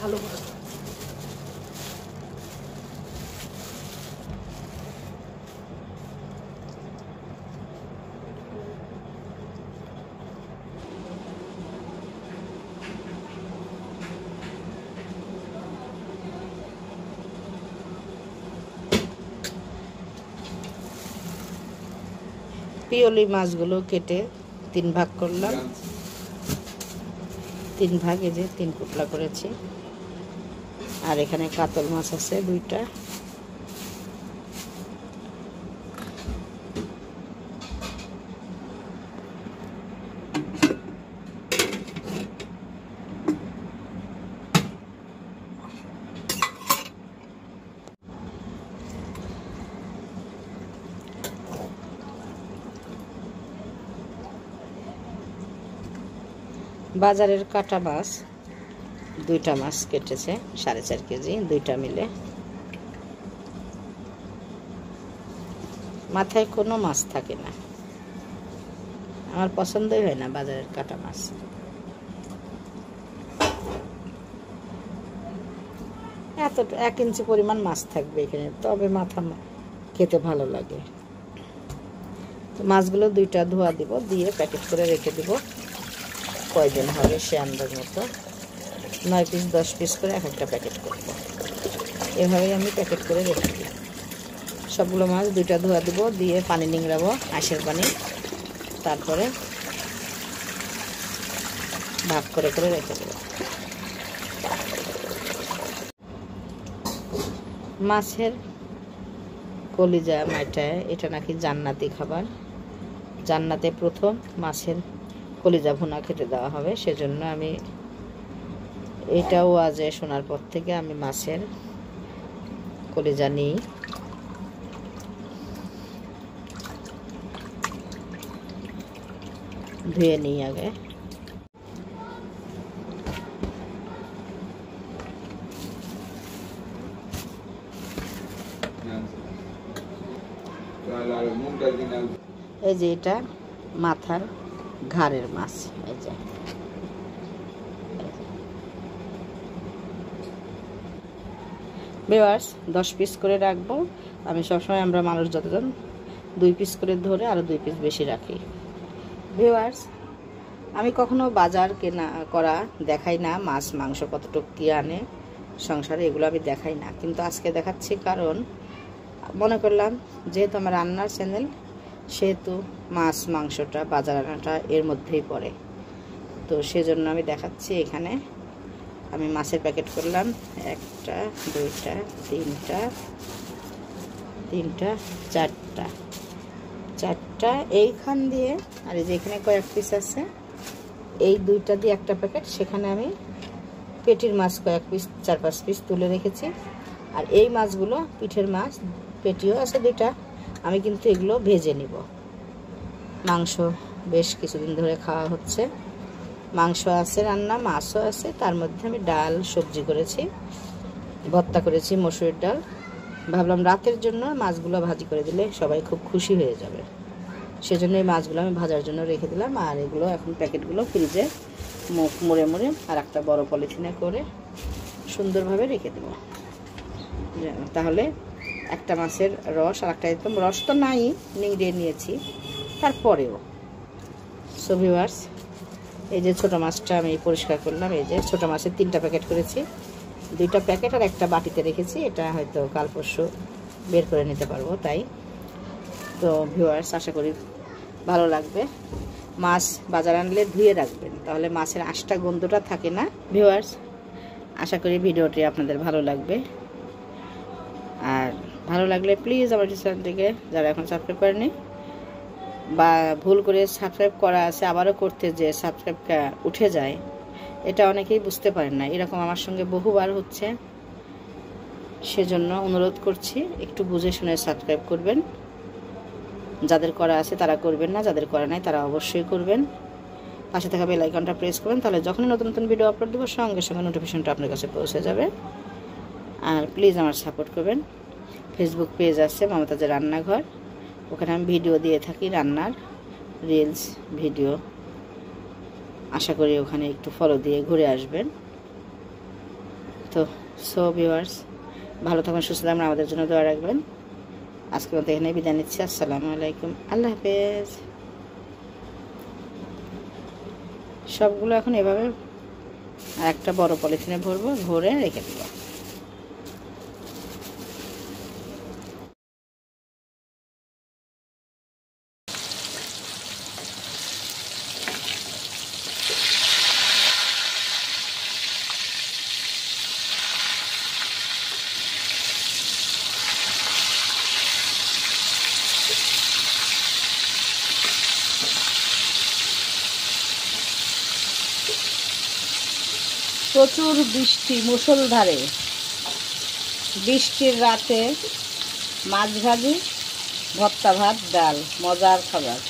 ভালো করে পিওলি মাছগুলো কেটে 3 ভাগ করলাম, 3 ভাগ, এই যে 3 টুকরা করেছি। আর এখানে কাতল মাছ আছে 2টা। বাজারের কাটা মাছ 2টা মাছ কেটেছে, 4.5 কেজি, 2টা মিলে। মাথায় কোনো মাছ থাকে না, আমার পছন্দই হয় না বাজারের কাটা মাছ। এত 1 ইঞ্চি পরিমাণ মাছ থাকবে এখানে, তবে মাথা খেতে ভালো লাগে। তো মাছগুলো 2টা ধোয়া দিব, দিয়ে প্যাকেট করে রেখে দিব। কয়দিন হবে সে আন্দাজ মতো 9 পিস 10 পিস করে এক একটা প্যাকেট করব। এভাবেই আমি প্যাকেট করে রেখে দিই। সবগুলো মাছ 2টা ধোয়া দিব, দিয়ে পানি নিংড়াবো, আঁশের পানি। তারপরে ভাগ করে করে রেখে দেব। মাছের কলিজা মাইটায়, এটা নাকি জান্নাতি খাবার। জান্নাতে প্রথম মাছের কলিজা ভুনা খেতে দেওয়া হবে, সেজন্য আমি এটাও আজ শোনার পর থেকে আমি মাছের কলিজা নিই। ধুয়ে নিই আগে। এই যে এটা মাথার ঘাড়ের মাছ, এই যে ভিউয়ার্স 10 পিস করে রাখবো আমি সবসময়। আমরা মানুষ যতজন 2 পিস করে ধরে আরো 2 পিস বেশি রাখি। ভিউয়ার্স, আমি কখনো বাজার কেনা করা দেখাই না, মাছ মাংস কতটুকু কি আনে সংসারে, এগুলো আমি দেখাই না। কিন্তু আজকে দেখাচ্ছি, কারণ মনে করলাম যেহেতু আমার রান্নার চ্যানেল, সেহেতু মাছ মাংসটা বাজার আনাটা এর মধ্যেই পড়ে, তো সেজন্য আমি দেখাচ্ছি। এখানে আমি মাছের প্যাকেট করলাম 1টা 2টা 3টা 4টা এইখান দিয়ে, আর এই যে এখানে কয়েক পিস আছে, এই 2টা দিয়ে একটা প্যাকেট। সেখানে আমি পেটির মাছ কয়েক পিস 4-5 পিস তুলে রেখেছি। আর এই মাছগুলো পিঠের মাছ, পেটিও আছে 2টা। আমি কিন্তু এগুলো ভেজে নিব। মাংস বেশ কিছুদিন ধরে খাওয়া হচ্ছে, মাংস আছে রান্না, মাছও আছে, তার মধ্যে আমি ডাল সবজি করেছি, ভর্তা করেছি মসুরের ডাল। ভাবলাম রাতের জন্য মাছগুলো ভাজি করে দিলে সবাই খুব খুশি হয়ে যাবে, সেজন্য এই মাছগুলো আমি ভাজার জন্য রেখে দিলাম। আর এগুলো এখন প্যাকেটগুলো ফ্রিজে মুখ মুড়ে মুড়ে আর একটা বড় পলিথিনে করে সুন্দরভাবে রেখে দেব। তাহলে একটা মাছের রস আর একটা, একদম রস তো নাই, নিংড়িয়ে নিয়েছি তারপরেও। সো ভিউয়ার্স, এই যে ছোটো মাছটা আমি পরিষ্কার করলাম। এই যে ছোটো মাছের 3টা প্যাকেট করেছি, 2টা প্যাকেট আর একটা বাটিতে রেখেছি। এটা হয়তো কাল পরশু বের করে নিতে পারবো, তাই। তো ভিউয়ার্স, আশা করি ভালো লাগবে। মাছ বাজার আনলে ধুয়ে রাখবেন, তাহলে মাছের আঁশটা গন্ধটা থাকে না। ভিউয়ার্স, আশা করি ভিডিওটি আপনাদের ভালো লাগবে। আর ভালো লাগলে প্লিজ আমার চ্যানেলটিকে, যারা এখন সাবস্ক্রাইব করেনি বা ভুল করে সাবস্ক্রাইব করা আছে আবারও করতে যে সাবস্ক্রাইবটা উঠে যায়, এটা অনেকেই বুঝতে পারেন না। এরকম আমার সঙ্গে বহুবার হচ্ছে, সেজন্য অনুরোধ করছি একটু বুঝে শুনে সাবস্ক্রাইব করবেন। যাদের করা আছে তারা করবেন না, যাদের করা নাই তারা অবশ্যই করবেন। পাশে থাকা বেল আইকনটা প্রেস করবেন, তাহলে যখনই নতুন নতুন ভিডিও আপলোড দেবো সঙ্গে সঙ্গে নোটিফিকেশনটা আপনার কাছে পৌঁছে যাবে। আর প্লিজ আমার সাপোর্ট করবেন। ফেসবুক পেজ আছে মমতাজের রান্নাঘর, ওখানে আমি ভিডিও দিয়ে থাকি, রান্নার রিলস ভিডিও। আশা করি ওখানে একটু ফলো দিয়ে ঘুরে আসবেন। তো সো ভিউয়ার্স, ভালো থাকুন, সুস্থ থাকুন, আমাদের জন্য দোয়া রাখবেন। আজকের মতো এখানে বিদায় নিচ্ছি। আসসালামু আলাইকুম, আল্লাহ হাফেজ। সবগুলো এখন এভাবে আর একটা বড় পলিথিনে ভরবো, ভরে রেখে দেবো। প্রচুর বৃষ্টি, মুষলধারে বৃষ্টির রাতে মাছ ভাজি, ভর্তা ভাত, ডাল, মজার খাবার।